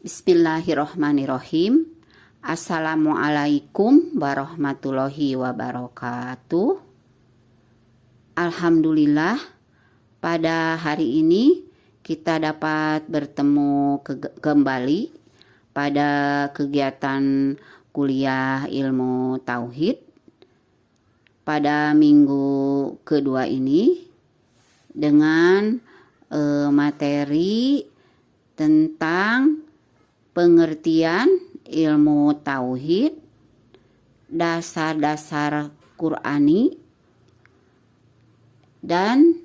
Bismillahirrohmanirrohim. Assalamualaikum warahmatullahi wabarakatuh. Alhamdulillah, pada hari ini kita dapat bertemu kembali pada kegiatan kuliah ilmu tauhid pada minggu kedua ini dengan materi tentang pengertian ilmu tauhid, dasar-dasar Qur'ani, dan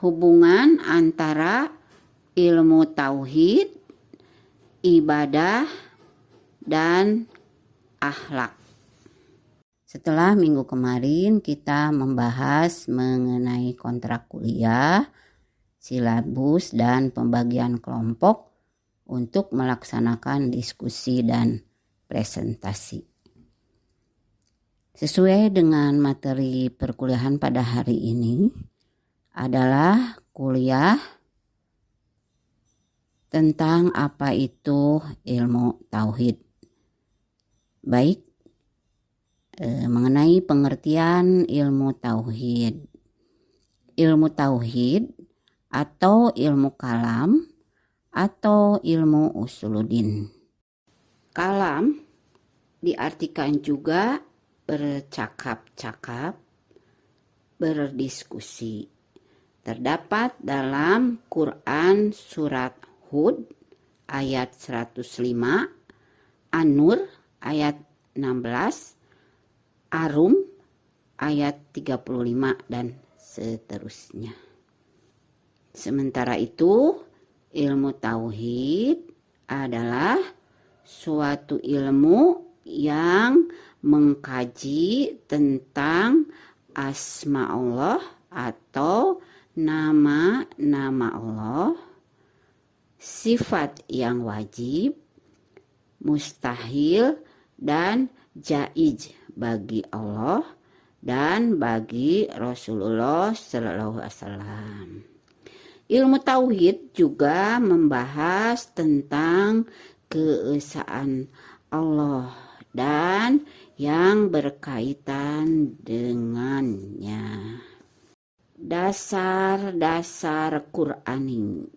hubungan antara ilmu tauhid, ibadah, dan akhlak. Setelah minggu kemarin kita membahas mengenai kontrak kuliah, silabus, dan pembagian kelompok untuk melaksanakan diskusi dan presentasi. Sesuai dengan materi perkuliahan pada hari ini adalah kuliah tentang apa itu ilmu tauhid. Baik, mengenai pengertian ilmu tauhid. Ilmu tauhid atau ilmu kalam atau ilmu usuluddin. Kalam diartikan juga bercakap-cakap, berdiskusi. Terdapat dalam Quran surat Hud ayat 105, An-Nur ayat 16, Arum ayat 35 dan seterusnya. Sementara itu, ilmu tauhid adalah suatu ilmu yang mengkaji tentang asma Allah atau nama-nama Allah, sifat yang wajib, mustahil, dan jaiz bagi Allah dan bagi Rasulullah Sallallahu Alaihi Wasallam. Ilmu tauhid juga membahas tentang keesaan Allah dan yang berkaitan dengannya. Dasar-dasar Qur'ani.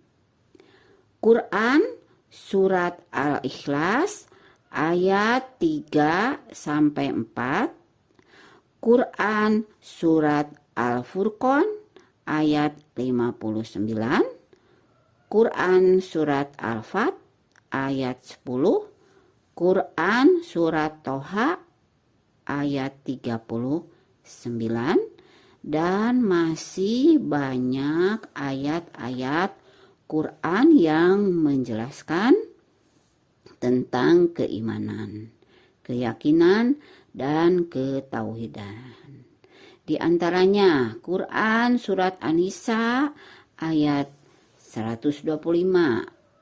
Quran surat Al-Ikhlas ayat 3-4, Quran surat Al-Furqan ayat 59, Quran surat Al-Fat ayat 10, Quran surat Toha ayat 39, dan masih banyak ayat-ayat Quran yang menjelaskan tentang keimanan, keyakinan, dan ketauhidan. Di antaranya Quran surat An-Nisa ayat 125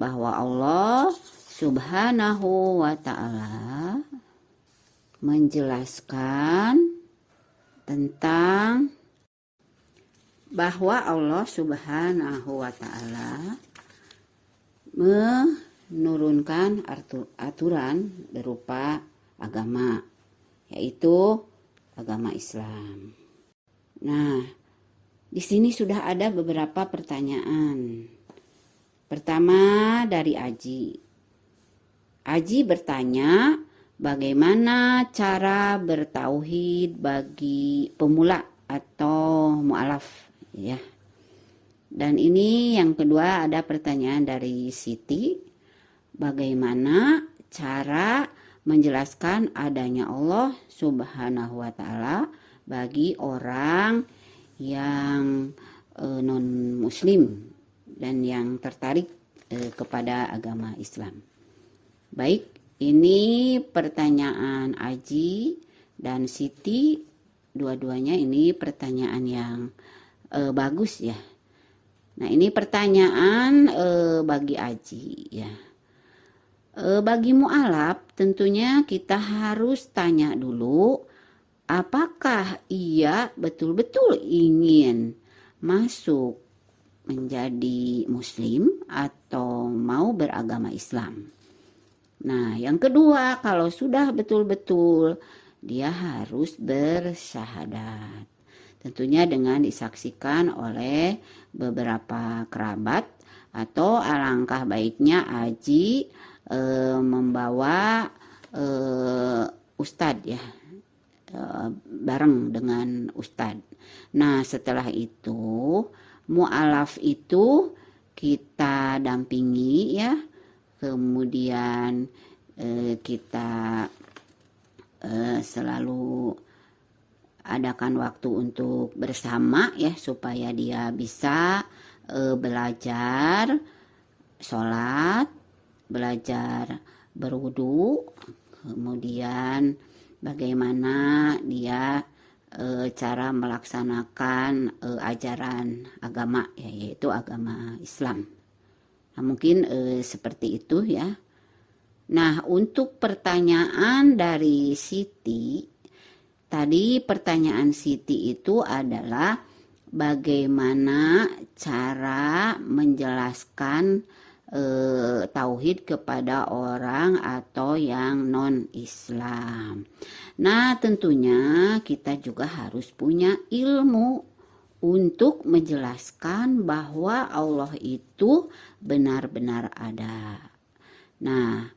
bahwa Allah Subhanahu wa ta'ala menjelaskan tentang bahwa Allah Subhanahu wa ta'ala menurunkan aturan berupa agama, yaitu agama Islam. Nah, di sini sudah ada beberapa pertanyaan. Pertama dari Aji. Aji bertanya, bagaimana cara bertauhid bagi pemula atau mu'alaf, ya. Dan ini yang kedua ada pertanyaan dari Siti, bagaimana cara menjelaskan adanya Allah Subhanahu wa ta'ala bagi orang yang non muslim dan yang tertarik kepada agama Islam. Baik, ini pertanyaan Aji dan Siti, dua-duanya ini pertanyaan yang bagus ya. Nah, ini pertanyaan bagi Aji ya. Bagi mu'alaf tentunya kita harus tanya dulu, apakah ia betul-betul ingin masuk menjadi muslim atau mau beragama Islam. Nah, yang kedua, kalau sudah betul-betul dia harus bersyahadat. Tentunya dengan disaksikan oleh beberapa kerabat atau alangkah baiknya Aji membawa ustadz ya, bareng dengan ustadz. Nah, setelah itu mu'alaf itu kita dampingi ya, kemudian kita selalu adakan waktu untuk bersama ya, supaya dia bisa belajar sholat, belajar berwudu, kemudian bagaimana dia cara melaksanakan ajaran agama ya, yaitu agama Islam. Nah, mungkin seperti itu ya. Nah, untuk pertanyaan dari Siti, tadi pertanyaan Siti itu adalah bagaimana cara menjelaskan tauhid kepada orang atau yang non-Islam. Nah, tentunya kita juga harus punya ilmu untuk menjelaskan bahwa Allah itu benar-benar ada. Nah,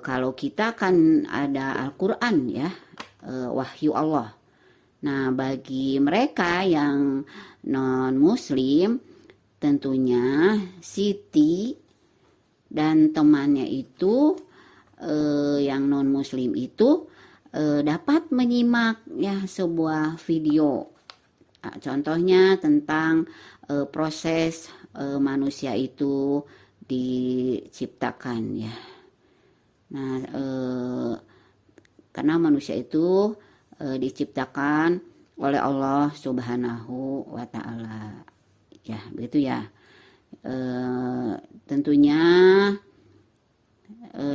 kalau kita kan ada Al-Quran ya, wahyu Allah. Nah, bagi mereka yang non-muslim, tentunya Siti dan temannya itu yang non-muslim itu dapat menyimak ya sebuah video. Contohnya tentang proses manusia itu diciptakan ya. Nah, karena manusia itu diciptakan oleh Allah Subhanahu wa Ta'ala. Ya, begitu ya. Tentunya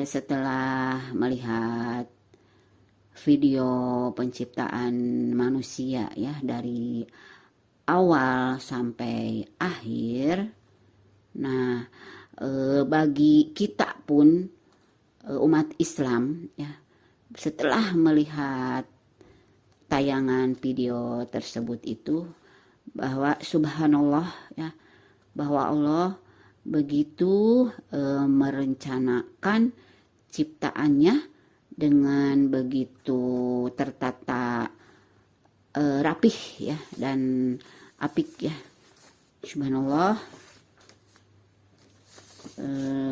setelah melihat video penciptaan manusia ya dari awal sampai akhir. Nah, bagi kita pun umat Islam ya, setelah melihat tayangan video tersebut itu, bahwa subhanallah ya, bahwa Allah begitu merencanakan ciptaannya dengan begitu tertata rapih ya dan apik ya. Subhanallah,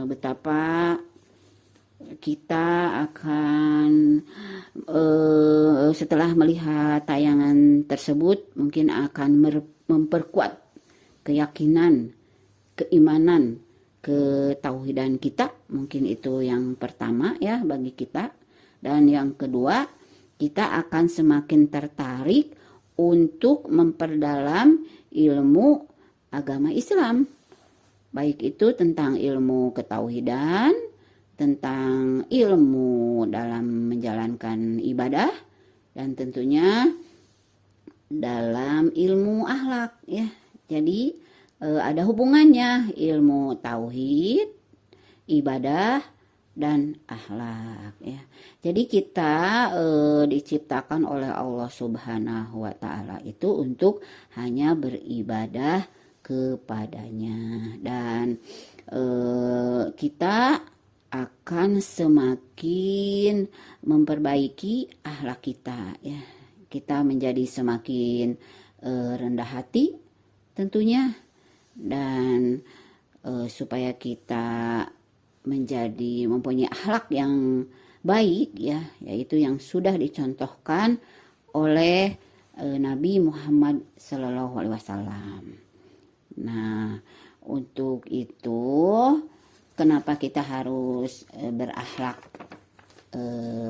betapa kita akan setelah melihat tayangan tersebut mungkin akan memperkuat keyakinan, keimanan, ketauhidan kita. Mungkin itu yang pertama ya bagi kita. Dan yang kedua, kita akan semakin tertarik untuk memperdalam ilmu agama Islam. Baik itu tentang ilmu ketauhidan, tentang ilmu dalam menjalankan ibadah, dan tentunya dalam ilmu akhlak ya. Jadi ada hubungannya ilmu tauhid, ibadah, dan akhlak ya. Jadi kita diciptakan oleh Allah Subhanahu wa Ta'ala itu untuk hanya beribadah kepadanya, dan kita akan semakin memperbaiki akhlak kita ya. Kita menjadi semakin rendah hati tentunya, dan supaya kita menjadi mempunyai akhlak yang baik ya, yaitu yang sudah dicontohkan oleh Nabi Muhammad SAW. Nah, untuk itu kenapa kita harus berakhlak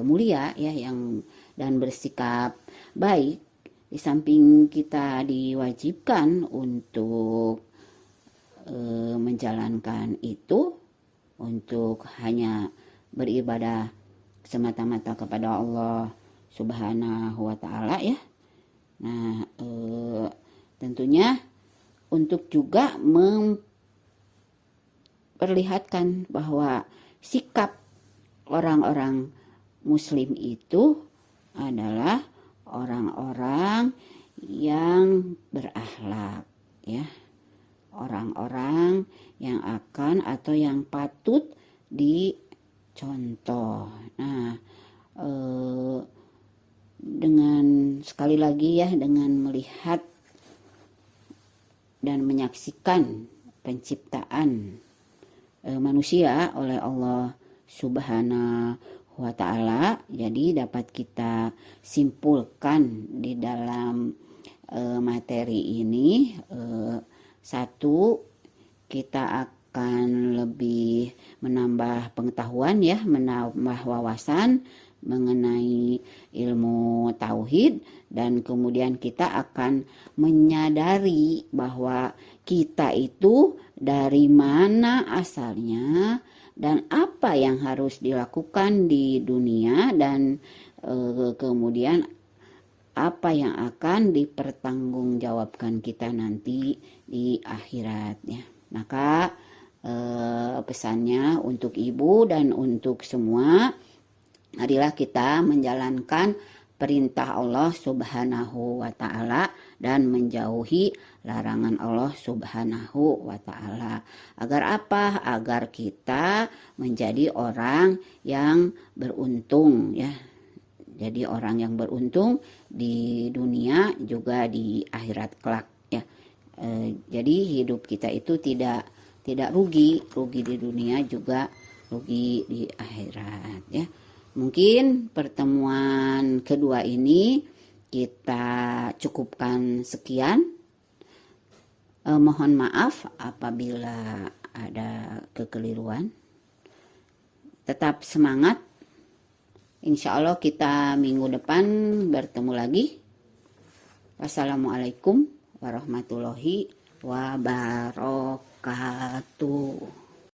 mulia ya, yang dan bersikap baik, di samping kita diwajibkan untuk menjalankan itu, untuk hanya beribadah semata-mata kepada Allah Subhanahu wa Ta'ala ya. Nah, tentunya untuk juga memperlihatkan bahwa sikap orang-orang muslim itu adalah orang-orang yang berakhlak, ya. Orang-orang yang akan atau yang patut dicontoh. Nah, dengan sekali lagi ya, dengan melihat dan menyaksikan penciptaan manusia oleh Allah Subhanahu wa ta'ala, jadi dapat kita simpulkan di dalam materi ini, satu, kita akan lebih menambah pengetahuan ya, menambah wawasan mengenai ilmu tauhid, dan kemudian kita akan menyadari bahwa kita itu dari mana asalnya dan apa yang harus dilakukan di dunia, dan kemudian apa yang akan dipertanggungjawabkan kita nanti di akhirat ya. Maka pesannya untuk ibu dan untuk semua, marilah kita menjalankan perintah Allah Subhanahu wa ta'ala dan menjauhi larangan Allah Subhanahu wa ta'ala. Agar apa? Agar kita menjadi orang yang beruntung ya. Jadi orang yang beruntung di dunia juga di akhirat kelak ya. Jadi hidup kita itu tidak rugi di dunia juga rugi di akhirat ya. Mungkin pertemuan kedua ini kita cukupkan sekian. Mohon maaf apabila ada kekeliruan. Tetap semangat. Insya Allah kita minggu depan bertemu lagi. Wassalamualaikum warahmatullahi wabarakatuh.